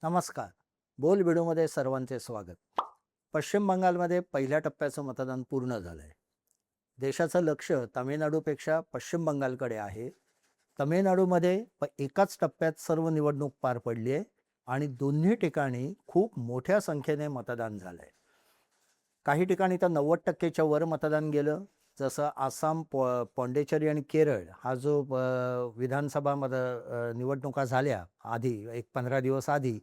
नमस्कार. बोल व्हिडिओमध्ये सर्वांचे स्वागत. पश्चिम बंगालमध्ये पहिल्या टप्प्याचं मतदान पूर्ण झालंय. देशाचं लक्ष तामिळनाडूपेक्षा पश्चिम बंगालकडे आहे. तामिळनाडूमध्ये एकाच टप्प्यात सर्व निवडणूक पार पडली आहे आणि दोन्ही ठिकाणी खूप मोठ्या संख्येने मतदान झालंय. काही ठिकाणी तर 90% वर मतदान गेलं. जसं आसाम, पॉंडिचेरी आणि केरळ हा जो विधानसभा निवडणुका झाल्या आधी एक 15 दिवस आधी,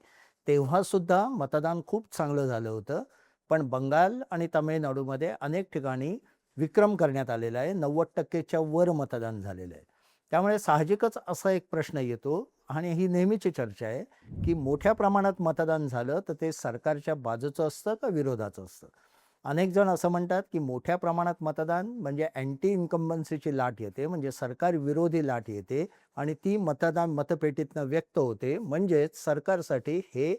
तेव्हासुद्धा मतदान खूप चांगलं झालं होतं. पण बंगाल आणि तामिळनाडूमध्ये अनेक ठिकाणी विक्रम करण्यात आलेला आहे. 90% वर मतदान झालेलं आहे. त्यामुळे साहजिकच असा एक प्रश्न येतो आणि ही नेहमीची चर्चा आहे, की मोठ्या प्रमाणात मतदान झालं तर ते सरकारच्या बाजूचं असतं का विरोधाचं असतं? अनेक जण असं म्हणतात, की मोठ्या प्रमाणात मतदान म्हणजे अँटी इन्कम्बन्सीची लाट येते, म्हणजे सरकार विरोधी लाट येते आणि ती मतपेटीतनं व्यक्त होते. म्हणजेच सरकारसाठी हे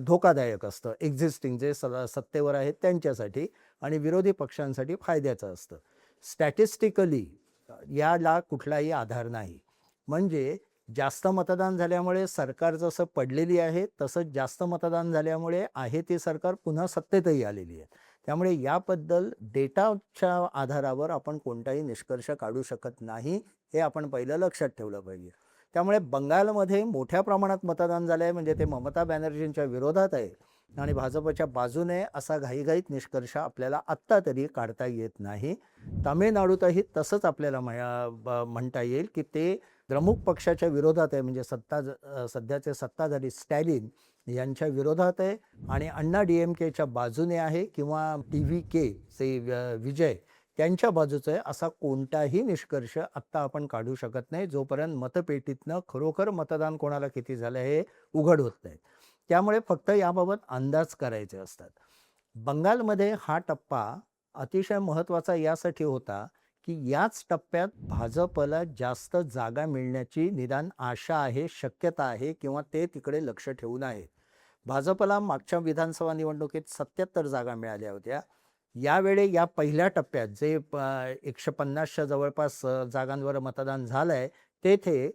धोकादायक असतं. एक्झिस्टिंग जे सत्तेवर आहेत त्यांच्यासाठी आणि विरोधी पक्षांसाठी फायद्याचं असतं. स्टॅटिस्टिकली याला कुठलाही आधार नाही. म्हणजे जास्त मतदान झाल्यामुळे सरकार जसं पडलेली आहे, तसंच जास्त मतदान झाल्यामुळे आहे ती सरकार पुन्हा सत्तेतही आलेली आहे. त्यामुळे याबद्दल डेटाच्या आधारावर आपण कोणताही निष्कर्ष काढू शकत नाही, हे आपण पहिलं लक्षात ठेवलं पाहिजे. त्यामुळे बंगालमध्ये मोठ्या प्रमाणात मतदान झालं आहे म्हणजे ते ममता बॅनर्जींच्या विरोधात आहे आणि भाजपच्या बाजूने असा घाईघाईत निष्कर्ष आपल्याला आत्ता तरी काढता येत नाही. तामिळनाडूतही तसंच आपल्याला म्हणता येईल, की ते द्रमुक पक्षाच्या विरोधात आहे म्हणजे सध्याचे सत्ताधारी स्टॅलिन यांच्या विरोधात आहे आणि अण्णा DMKच्या बाजूने आहे किंवा TVK चे विजय त्यांच्या बाजूचं आहे असा कोणताही निष्कर्ष आत्ता आपण काढू शकत नाही जोपर्यंत मतपेटीतनं खरोखर मतदान कोणाला किती झालं हे उघड होत नाही. त्यामुळे फक्त याबाबत अंदाज करायचे असतात. बंगालमध्ये हा टप्पा अतिशय महत्त्वाचा यासाठी होता, की याच टप्प्यात भाजपला जास्त जागा मिळण्याची निदान आशा आहे, शक्यता आहे किंवा ते तिकडे लक्ष ठेवून आहेत. भाजपला मागच्या विधानसभा निवडणुकीत 77 जागा मिळाल्या होत्या. यावेळी या पहिल्या टप्प्यात जे 150च्या जवळपास जागांवर मतदान झालंय, तेथे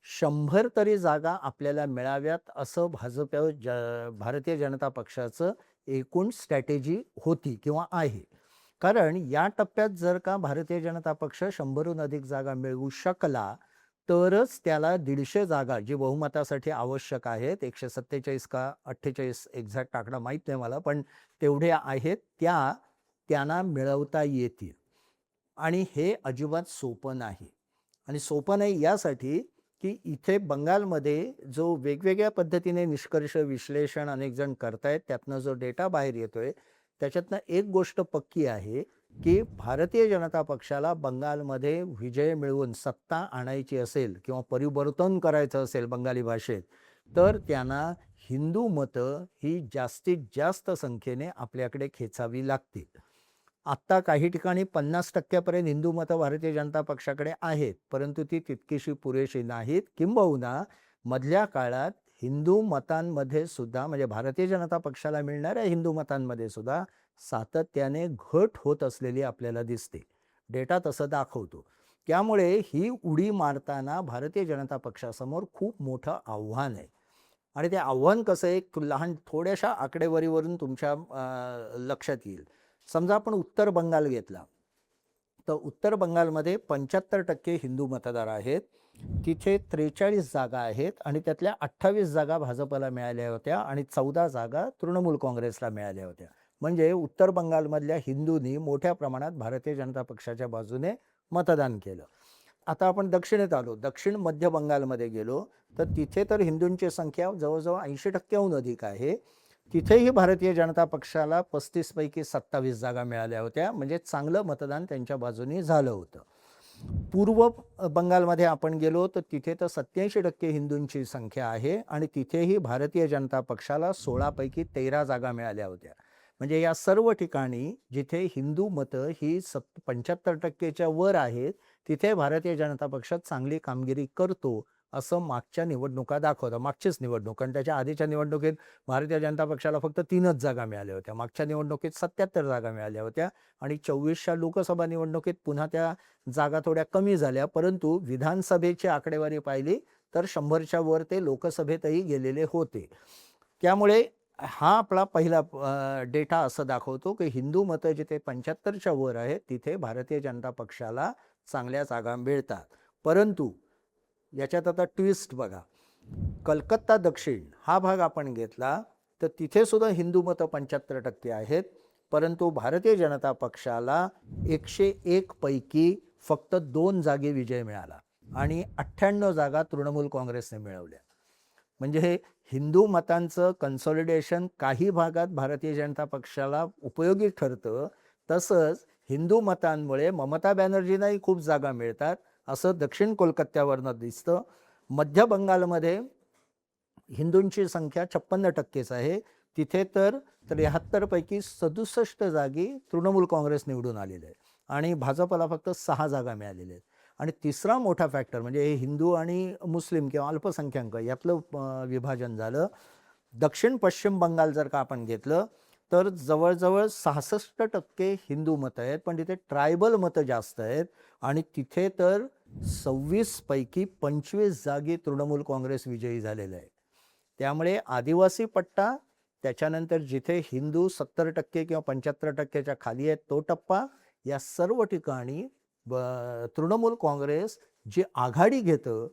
100 तरी जागा आपल्याला मिळाव्यात असं भारतीय जनता पक्षाचं एकूण स्ट्रॅटेजी होती किंवा आहे. कारण या टप्प्यात जर का भारतीय जनता पक्ष 100हून अधिक जागा मिळवू शकला, तरच त्याला 150 जागा जी बहुमतासाठी आवश्यक आहेत, 147 का 48 एक्झॅक्ट आकडा माहीत नाही मला, पण तेवढ्या आहेत त्यांना मिळवता येतील. आणि हे अजिबात सोपं नाही. आणि सोपं नाही यासाठी, की इथे बंगालमध्ये जो वेगवेगळ्या पद्धतीने निष्कर्ष विश्लेषण अनेक जण करतायत, त्यातनं जो डेटा बाहेर येतोय, त्याच्यातनं एक गोष्ट पक्की आहे, की भारतीय जनता पक्षाला बंगालमध्ये विजय मिळवून सत्ता आणायची असेल किंवा परिवर्तन करायचं असेल बंगाली भाषेत, तर त्यांना हिंदू मतं ही जास्तीत जास्त संख्येने आपल्याकडे खेचावी लागतील. आत्ता काही ठिकाणी 50% पर्यंत हिंदू मतं भारतीय जनता पक्षाकडे आहेत, परंतु ती तितकीशी पुरेशी नाहीत. किंबहुना मधल्या काळात हिंदू मतांमध्ये सुद्धा म्हणजे भारतीय जनता पक्षाला मिळणाऱ्या हिंदू मतांमध्ये सुद्धा सातत्याने घट होत असलेली आपल्याला दिसते. डेटा तसं दाखवतो. त्यामुळे ही उडी मारताना भारतीय जनता पक्षासमोर खूप मोठं आव्हान आहे. आणि ते आव्हान कसं आहे, एक लहान थोड्याशा आकडेवारीवरून तुमच्या लक्षात येईल. समजा आपण उत्तर बंगाल घेतला, तर उत्तर बंगालमध्ये 75% हिंदू मतदार आहेत. तिथे 43 जागा आहेत आणि त्यातल्या 28 जागा भाजपला मिळाल्या होत्या आणि 14 जागा तृणमूल काँग्रेसला मिळाल्या होत्या. म्हणजे उत्तर बंगालमधल्या हिंदूंनी मोठ्या प्रमाणात भारतीय जनता पक्षाच्या बाजूने मतदान केलं. आता आपण दक्षिणेत आलो. दक्षिण मध्य बंगालमध्ये गेलो, तर तिथे तर हिंदूंची संख्या जवळ-जवळ 80%हून अधिक आहे. तिथेही भारतीय जनता पक्षाला 35 पैकी 27 जागा मिळाल्या होत्या. म्हणजे चांगलं मतदान त्यांच्या बाजूने झालं होतं. पूर्व बंगालमध्ये आपण गेलो, तर तिथे तर 87% हिंदूंची संख्या आहे आणि तिथेही भारतीय जनता पक्षाला 16 पैकी 13 जागा मिळाल्या होत्या. म्हणजे या सर्व ठिकाणी जिथे हिंदू मतं ही 75%च्या वर आहेत, तिथे भारतीय जनता पक्ष चांगली कामगिरी करतो, असं मागच्या निवडणुका दाखवतात. मागचीच निवडणूक आणि त्याच्या आधीच्या निवडणुकीत भारतीय जनता पक्षाला फक्त 3च जागा मिळाल्या होत्या. मागच्या निवडणुकीत 77 जागा मिळाल्या होत्या आणि 24च्या लोकसभा निवडणुकीत पुन्हा त्या जागा थोड्या कमी झाल्या. परंतु विधानसभेची आकडेवारी पाहिली तर 100च्या वर ते लोकसभेतही गेलेले होते. त्यामुळे हा आपला पहिला डेटा असं दाखवतो की हिंदू मतं जिथे 75च्या वर आहेत तिथे भारतीय जनता पक्षाला चांगल्या जागा मिळतात. परंतु याच्यात आता ट्विस्ट बघा. कलकत्ता दक्षिण हा भाग आपण घेतला तर तिथे सुद्धा हिंदू मतं 75% आहेत. परंतु भारतीय जनता पक्षाला 101 पैकी फक्त 2 जागी विजय मिळाला आणि 98 जागा तृणमूल काँग्रेसने मिळवल्या. म्हणजे हे हिंदू मतांचं कन्सॉलिडेशन काही भागात भारतीय जनता पक्षाला उपयोगी ठरतं. तसंच हिंदू मतांमुळे ममता बॅनर्जींनाही खूप जागा मिळतात असं दक्षिण कोलकात्यावरनं दिसतं. मध्य बंगालमध्ये हिंदूंची संख्या 56%च आहे. तिथे तर 73 पैकी 67 जागी तृणमूल काँग्रेस निवडून आलेले आहे आणि भाजपला फक्त 6 जागा मिळालेल्या आहेत. आणि तिसरा मोठा फॅक्टर म्हणजे हे हिंदू आणि मुस्लिम किंवा अल्पसंख्याक यातलं विभाजन झालं. दक्षिण पश्चिम बंगाल जर का आपण घेतलं तर जवळजवळ 66% हिंदू मतं आहेत, पण तिथे ट्रायबल मतं जास्त आहेत आणि तिथे तर 26 पैकी 25 जागी तृणमूल काँग्रेस विजयी झालेलं आहे. त्यामुळे आदिवासी पट्टा, त्याच्यानंतर जिथे हिंदू 70% किंवा 75%च्या खाली आहेत तो टप्पा, या सर्व ठिकाणी तृणमूल काँग्रेस जी आघाडी घेतं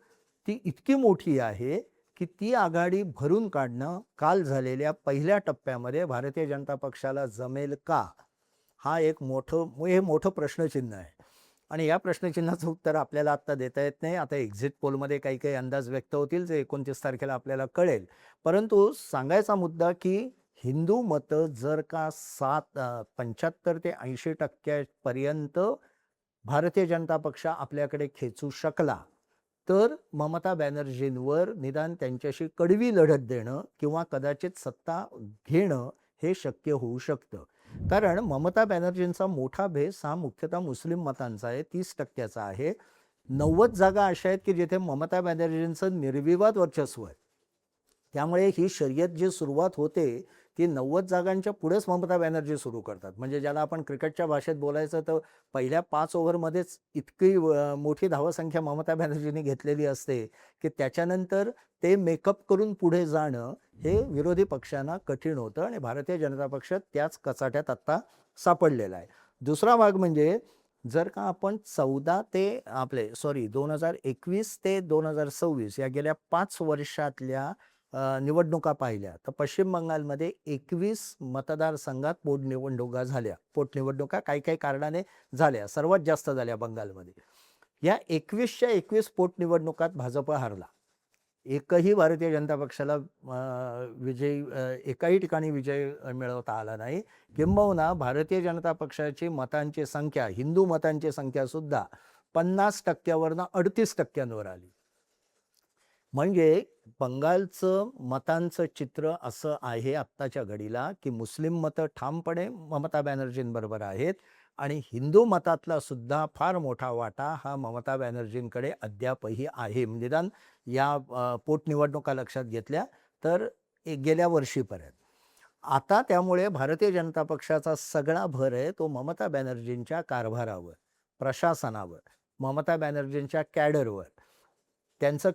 ती इतकी मोठी आहे की ती आघाडी भरून काढणं काल झालेल्या पहिल्या टप्प्यामध्ये भारतीय जनता पक्षाला जमेल का, हा एक मोठं प्रश्नचिन्ह आहे. आणि या प्रश्नचिन्हाचं उत्तर आपल्याला आत्ता देता येत नाही. आता एक्झिट पोलमध्ये काही काही अंदाज व्यक्त होतील, जे 29 तारखेला आपल्याला कळेल. परंतु सांगायचा मुद्दा की हिंदू मतं जर का 75 ते 80% पर्यंत भारतीय जनता पक्ष आपल्याकडे खेचू शकला तर ममता बॅनर्जींवर निदान त्यांच्याशी कडवी लढत देणं किंवा कदाचित सत्ता घेणं हे शक्य होऊ शकतं. कारण ममता बॅनर्जींचा मोठा बेस हा मुख्यतः मुस्लिम मतांचा आहे, 30%चा आहे. 90 जागा अशा आहेत की जिथे ममता बॅनर्जींचं निर्विवाद वर्चस्व आहे. त्यामुळे ही शर्यत जी सुरुवात होते ती 90 जागांच्या पुढेच ममता बॅनर्जी सुरू करतात. म्हणजे ज्याला आपण क्रिकेटच्या भाषेत बोलायचं तर पहिल्या 5 ओव्हरमध्येच इतकी मोठी धावसंख्या ममता बॅनर्जींनी घेतलेली असते की त्याच्यानंतर ते मेकअप करून पुढे जाणं हे विरोधी पक्षांना कठीण होतं आणि भारतीय जनता पक्ष त्याच कचाट्यात आत्ता सापडलेला आहे. दुसरा भाग म्हणजे जर का आपण 2021 ते 2026 या गेल्या 5 वर्षातल्या निवडणुका पाहिल्या तर पश्चिम बंगालमध्ये 21 मतदारसंघात पोटनिवडणुका काही काही कारणाने झाल्या, सर्वात जास्त झाल्या बंगालमध्ये. या 21च्या 21 पोटनिवडणुकात भाजप हारला. एकही भारतीय जनता पक्षाला एकाही ठिकाणी विजय मिळवता आला नाही. किंबहुना भारतीय जनता पक्षाची मतांची संख्या, हिंदू मतांची संख्या सुद्धा 50%वरनं 38%वर आली. म्हणजे बंगालचं मतांचं चित्र असं आहे आत्ताच्या घडीला की मुस्लिम मतं ठामपणे ममता बॅनर्जींबरोबर आहेत आणि हिंदू मतातला सुद्धा फार मोठा वाटा हा ममता बॅनर्जींकडे अद्यापही आहे. निदान या पोटनिवडणुका लक्षात घेतल्या तर गेल्या वर्षीपर्यंत. आता त्यामुळे भारतीय जनता पक्षाचा सगळा भर आहे तो ममता बॅनर्जींच्या कारभारावर, प्रशासनावर, ममता बॅनर्जींच्या कॅडरवर. त्यांचं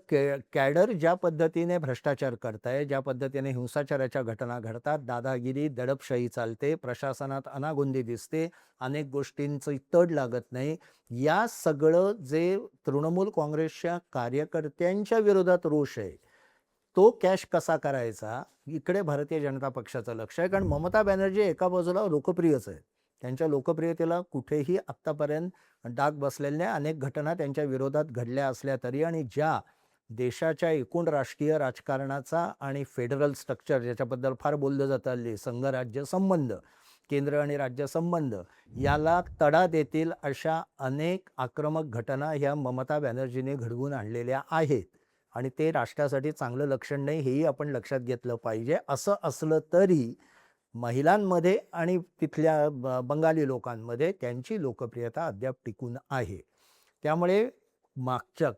कॅडर ज्या पद्धतीने भ्रष्टाचार करताय, ज्या पद्धतीने हिंसाचाराच्या घटना घडतात, दादागिरी, दडपशाही चालते, प्रशासनात अनागोंदी दिसते, अनेक गोष्टींची तड लागत नाही, या सगळं जे तृणमूल काँग्रेसच्या कार्यकर्त्यांच्या विरोधात रोष आहे तो कॅश कसा करायचा इकडे भारतीय जनता पक्षाचं लक्ष आहे. कारण ममता बॅनर्जी एका बाजूला लोकप्रियच आहे, त्यांच्या लोकप्रियतेला कुठेही आत्तापर्यंत डाग बसलेले नाही. अनेक घटना त्यांच्या विरोधात घडल्या असल्या तरी आणि ज्या देशाच्या एकूण राष्ट्रीय राजकारणाचा आणि फेडरल स्ट्रक्चर ज्याच्याबद्दल फार बोललं जातं हल्ली, संघराज्य संबंध, केंद्र आणि राज्य संबंध याला तडा देतील अशा अनेक आक्रमक घटना ह्या ममता बॅनर्जीने घडवून आणलेल्या आहेत आणि ते राष्ट्रासाठी चांगलं लक्षण नाही हेही आपण लक्षात घेतलं पाहिजे. असं असलं तरी महिलांमध्ये आणि तिथल्या बंगाली लोकांमध्ये त्यांची लोकप्रियता अद्याप टिकून आहे. त्यामुळे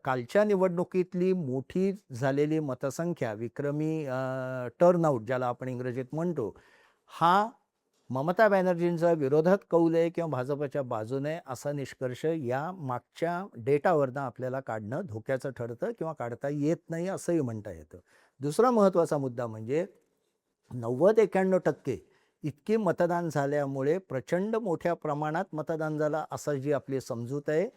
कालच्या निवडणुकीतली मोठी झालेली मतसंख्या, विक्रमी टर्नआउट ज्याला आपण इंग्रजीत म्हणतो, हा ममता बॅनर्जींचा विरोधात कौल आहे किंवा भाजपच्या बाजूने असा निष्कर्ष या मागच्या डेटावरनं आपल्याला काढणं धोक्याचं ठरतं किंवा काढता येत नाही असंही म्हणता येतं. दुसरा महत्त्वाचा मुद्दा म्हणजे 90-91% इतके मतदान झाल्यामुळे प्रचंड मोठ्या प्रमाणात मतदान झालं असं जी आपली समजूत आहे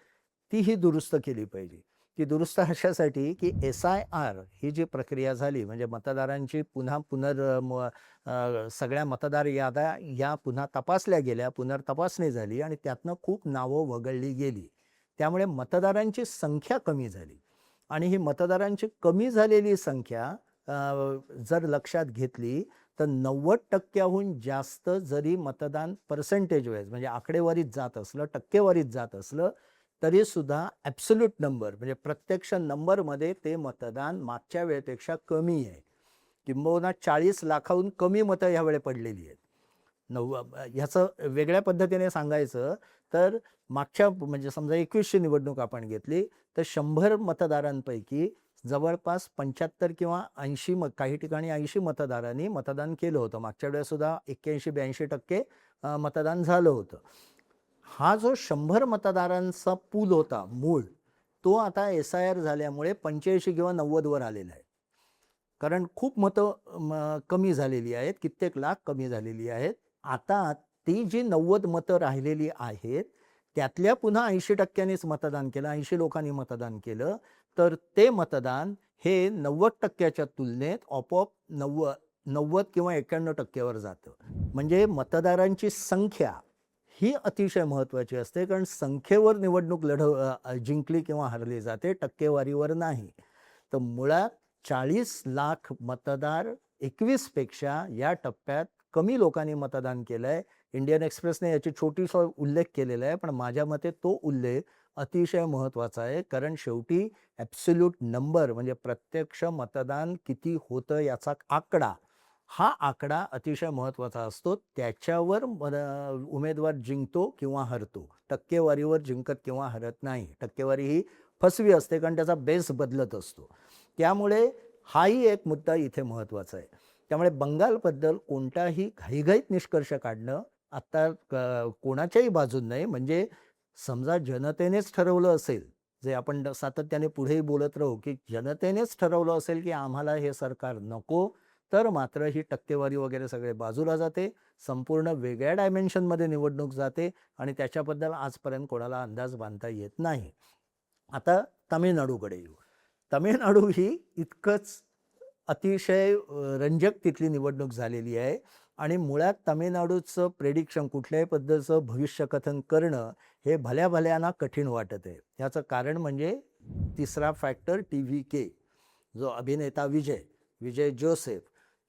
ती ही दुरुस्त केली पाहिजे. ती दुरुस्त अशासाठी की SIR ही जी प्रक्रिया झाली म्हणजे मतदारांची पुन्हा सगळ्या मतदार याद्या या पुन्हा तपासल्या गेल्या, पुनर्तपासणी झाली आणि त्यातनं खूप नावं वगळली गेली. त्यामुळे मतदारांची संख्या कमी झाली आणि ही मतदारांची कमी झालेली संख्या जर लक्षात घेतली तर 90% जास्त जरी मतदान पर्सेंटेज वाईज म्हणजे आकडेवारीत जात असलं, टक्केवारीत जात असलं, तरीसुद्धा ॲब्सोल्यूट नंबर म्हणजे प्रत्यक्ष नंबरमध्ये ते मतदान मागच्या वेळेपेक्षा कमी आहे. किंबहुना 40 लाखाहून कमी मतं ह्यावेळी पडलेली आहेत. ह्याचं वेगळ्या पद्धतीने सांगायचं तर मागच्या म्हणजे समजा 21ची निवडणूक आपण घेतली तर 100 मतदारांपैकी जवळपास 75 किंवा 80 काही ठिकाणी 80 मतदारांनी मतदान केलं होतं. मागच्या वेळेसुद्धा 81-82% मतदान झालं होतं. हा जो 100 मतदारांचा पूल होता मूळ, तो आता SIR झाल्यामुळे 85 किंवा 90वर आलेला आहे. कारण खूप मतं कमी झालेली आहेत, कित्येक लाख कमी झालेली आहेत. आता ती जी 90 मतं राहिलेली आहेत, त्यातल्या पुन्हा 80%नीच मतदान केलं, 80 लोकांनी मतदान केलं, तर ते मतदान हे 90%च्या तुलनेत आपोआप 90 किंवा 91%वर जातं. म्हणजे मतदारांची संख्या ही अतिशय महत्त्वाची असते, कारण संख्येवर निवडणूक जिंकली किंवा हरली जाते, टक्केवारीवर नाही. तर मुळात 40 लाख मतदार 21 पेक्षा या टप्प्यात कमी लोकांनी मतदान केलं आहे. इंडियन एक्सप्रेसने याची छोटीसा उल्लेख केलेला आहे, पण माझ्या मते तो उल्लेख अतिशय महत्त्वाचा आहे. कारण शेवटी ॲब्सोल्यूट नंबर म्हणजे प्रत्यक्ष मतदान किती होतं याचा आकडा, हा आकडा अतिशय महत्त्वाचा असतो. त्याच्यावर उमेदवार जिंकतो किंवा हरतो. टक्केवारीवर जिंकत किंवा हरत नाही. टक्केवारी ही फसवी असते कारण त्याचा बेस बदलत असतो. त्यामुळे हाही एक मुद्दा इथे महत्त्वाचा आहे. त्यामुळे बंगालबद्दल कोणताही घाईघाईत निष्कर्ष काढणं आता कोणाच्याही बाजून नाही. म्हणजे समजा जनतेनेच ठरवलं असेल, जे आपण सातत्याने पुढेही बोलत राहू की जनतेनेच ठरवलं असेल की आम्हाला हे सरकार नको, तर मात्र ही टक्केवारी वगैरे सगळे बाजूला जाते. संपूर्ण वेगळ्या डायमेन्शनमध्ये निवडणूक जाते आणि त्याच्याबद्दल आजपर्यंत कोणाला अंदाज बांधता येत नाही. आता तामिळनाडूकडे येऊ. तामिळनाडू ही इतकंच अतिशय रंजक तिथली निवडणूक झालेली आहे आणि मुळात तामिळनाडूचं प्रेडिक्शन कुठल्याही पद्धतीचं भविष्यकथन करणं हे भल्याभल्यांना कठीण वाटत आहे. याचं कारण म्हणजे तिसरा फॅक्टर TVK जो अभिनेता विजय जोसेफ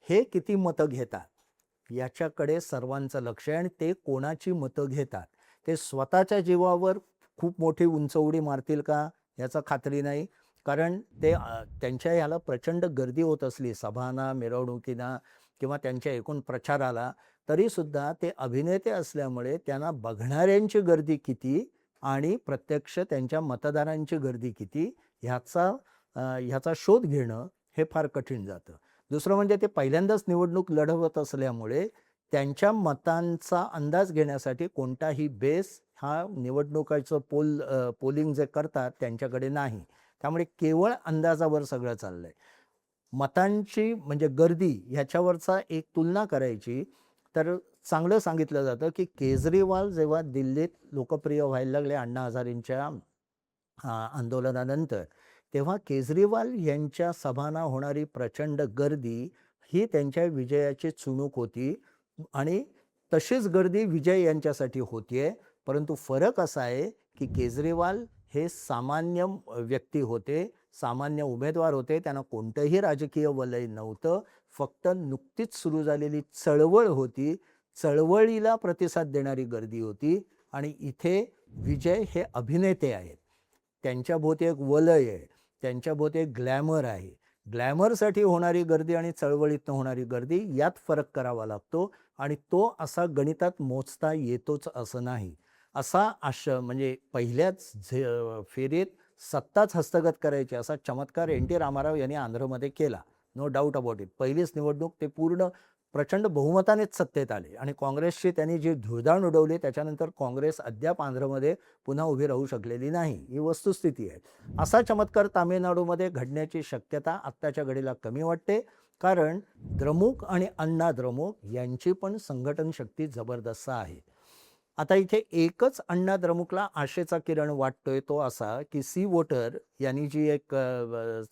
हे किती मतं घेतात याच्याकडे सर्वांचं लक्ष आहे आणि ते कोणाची मतं घेतात. ते स्वतःच्या जीवावर खूप मोठी उंचउडी मारतील का याचा खात्री नाही. कारण ते त्यांच्या ह्याला प्रचंड गर्दी होत असली सभांना, मिरवणुकींना किंवा त्यांच्या एकूण प्रचाराला, तरीसुद्धा ते अभिनेते असल्यामुळे त्यांना बघणाऱ्यांची गर्दी किती आणि प्रत्यक्ष त्यांच्या मतदारांची गर्दी किती ह्याचा शोध घेणं हे फार कठीण जातं. दुसरं म्हणजे ते पहिल्यांदाच निवडणूक लढवत असल्यामुळे त्यांच्या मतांचा अंदाज घेण्यासाठी कोणताही बेस हा निवडणुकाचं पोलिंग जे करतात त्यांच्याकडे नाही. त्यामुळे केवळ अंदाजावर सगळं चाललंय. मतांची म्हणजे गर्दी ह्याच्यावरचा एक तुलना करायची तर चांगलं सांगितलं जातं की केजरीवाल जेव्हा दिल्लीत लोकप्रिय व्हायला लागले अण्णा हजारेंच्या आंदोलनानंतर, तेव्हा केजरीवाल यांच्या सभांना होणारी प्रचंड गर्दी ही त्यांच्या विजयाची चुणूक होती आणि तशीच गर्दी विजय यांच्यासाठी होतीये. परंतु फरक असा आहे की केजरीवाल हे सामान्य व्यक्ती होते, सामान्य उमेदवार होते. त्यांना कोणतंही राजकीय वलय नव्हतं. फक्त नुकतीच सुरू झालेली चळवळ होती. चळवळीला प्रतिसाद देणारी गर्दी होती आणि इथे विजय हे अभिनेते आहेत. त्यांच्याभोवती एक वलय आहे, त्यांच्याभोवती एक ग्लॅमर आहे. ग्लॅमरसाठी होणारी गर्दी आणि चळवळीतनं होणारी गर्दी यात फरक करावा लागतो आणि तो असा गणितात मोजता येतोच असं नाही. असा म्हणजे पहिल्याच फेरीत सत्ताच हस्तगत करायची असा चमत्कार NT रामाराव यांनी आंध्रमध्ये केला. No doubt about it. पहिलीच निवडणूक ते पूर्ण प्रचंड बहुमतानेच सत्तेत आले आणि काँग्रेसची त्यांनी जी धुळदाण उडवली त्याच्यानंतर काँग्रेस अद्याप आंध्रमध्ये पुन्हा उभी राहू शकलेली नाही. ही वस्तुस्थिती आहे. असा चमत्कार तामिळनाडूमध्ये घडण्याची शक्यता आत्ताच्या घडीला कमी वाटते. कारण द्रमुक आणि अण्णा द्रमुक यांची पण संघटन शक्ती जबरदस्त आहे. आता इथे एकच अण्णा द्रमुकला आशेचा किरण वाटतोय तो असा की सी वोटर यांनी जी एक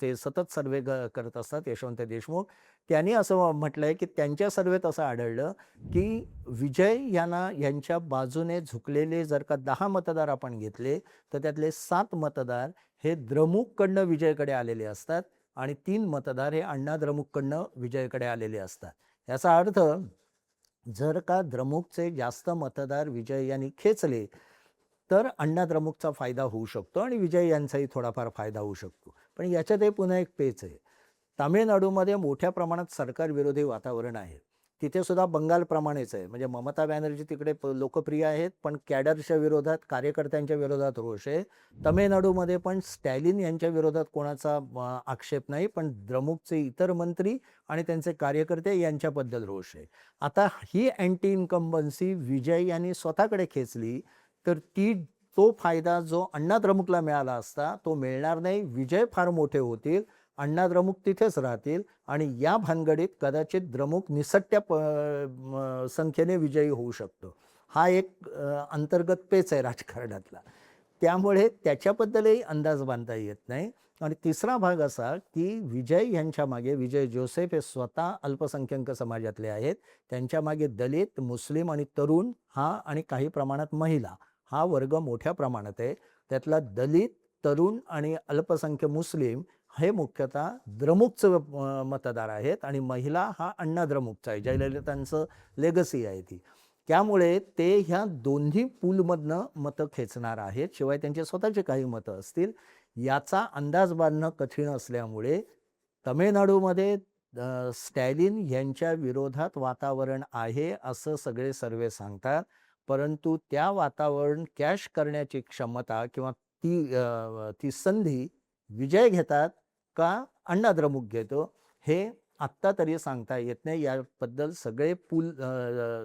ते सतत सर्वे करत असतात यशवंत देशमुख, त्यांनी असं म्हटलंय की त्यांच्या सर्वेत असं आढळलं की विजय यांच्या बाजूने झुकलेले जर का 10 मतदार आपण घेतले तर त्यातले 7 मतदार हे द्रमुककडनं विजयकडे आलेले असतात आणि 3 मतदार हे अण्णा द्रमुककडनं विजयकडे आलेले असतात. याचा अर्थ जर का द्रमुकचे जास्त मतदार विजय यांनी खेचले तर अण्णा द्रमुकचा फायदा होऊ शकतो आणि विजय यांचाही थोडाफार फायदा होऊ शकतो. पण याच्यात पुन्हा एक पेच आहे. तामिळनाडूमध्ये मोठ्या प्रमाणात सरकार विरोधी वातावरण आहे. तिथे सुद्धा बंगालप्रमाणेच आहे. म्हणजे ममता बॅनर्जी तिकडे लोकप्रिय आहेत, पण कॅडरच्या विरोधात, कार्यकर्त्यांच्या विरोधात रोष आहे. तमिळनाडूमध्ये पण स्टॅलिन यांच्या विरोधात कोणाचा आक्षेप नाही, पण द्रमुकचे इतर मंत्री आणि त्यांचे कार्यकर्ते यांच्याबद्दल रोष आहे. आता ही अँटी इन्कम्बन्सी विजय यांनी स्वतःकडे खेचली तर तो फायदा जो अण्णा द्रमुकला मिळाला असता तो मिळणार नाही. विजय फार मोठे होतील, अण्णा द्रमुक तिथेच राहतील आणि या भानगडीत कदाचित द्रमुक निसट्या संख्येने विजयी होऊ शकतो. हा एक अंतर्गत पेच आहे राजकारणातला. त्यामुळे त्याच्याबद्दलही अंदाज बांधता येत नाही. आणि तिसरा भाग असा की विजय यांच्या मागे, विजय जोसेफ हे स्वतः अल्पसंख्याक समाजातले आहेत. त्यांच्या मागे दलित, मुस्लिम आणि तरुण हा आणि काही प्रमाणात महिला हा वर्ग मोठ्या प्रमाणात आहे. त्यातला दलित, तरुण आणि अल्पसंख्याक मुस्लिम हे मुख्यतः द्रमुकचं मतदार आहेत आणि महिला हा अण्णा द्रमुकचा आहे. जयललितांचं लेगसी आहे ती. त्यामुळे ते ह्या दोन्ही पूलमधनं मतं खेचणार आहेत. शिवाय त्यांचे स्वतःचे काही मतं असतील. याचा अंदाज बांधणं कठीण असल्यामुळे तमिळनाडूमध्ये स्टॅलिन यांच्या विरोधात वातावरण आहे असं सगळे सर्वे सांगतात. परंतु त्या वातावरण कॅश करण्याची क्षमता किंवा ती संधी विजय घेतात का अण्णा द्रमुक घेतो हे आत्ता तरी सांगता येत नाही. याबद्दल सगळे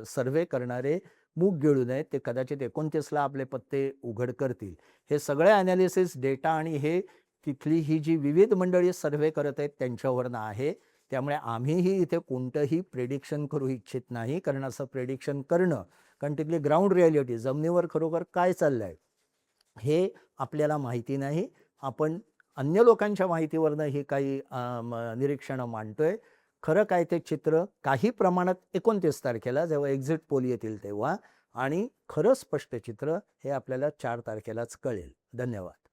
सर्वे करणारे मूग गिळू नयेत. ते कदाचित 29ला आपले पत्ते उघड करतील. हे सगळे ॲनालिसिस, डेटा आणि हे तिथली ही जी विविध मंडळी सर्वे करत आहेत त्यांच्यावरनं आहे. त्यामुळे आम्हीही इथे कोणतंही प्रेडिक्शन करू इच्छित नाही, कारण असं प्रेडिक्शन करणं, कारण तिथली ग्राउंड रिॲलिटी, जमिनीवर खरोखर काय चाललं आहे हे आपल्याला माहिती नाही. आपण अन्य लोकांच्या माहितीवरनं ही काही निरीक्षणं मांडतोय. खरं काय ते चित्र काही प्रमाणात 29 तारखेला जेव्हा एक्झिट पोल येतील तेव्हा, आणि खरं स्पष्ट चित्र हे आपल्याला 4 तारखेलाच कळेल. धन्यवाद.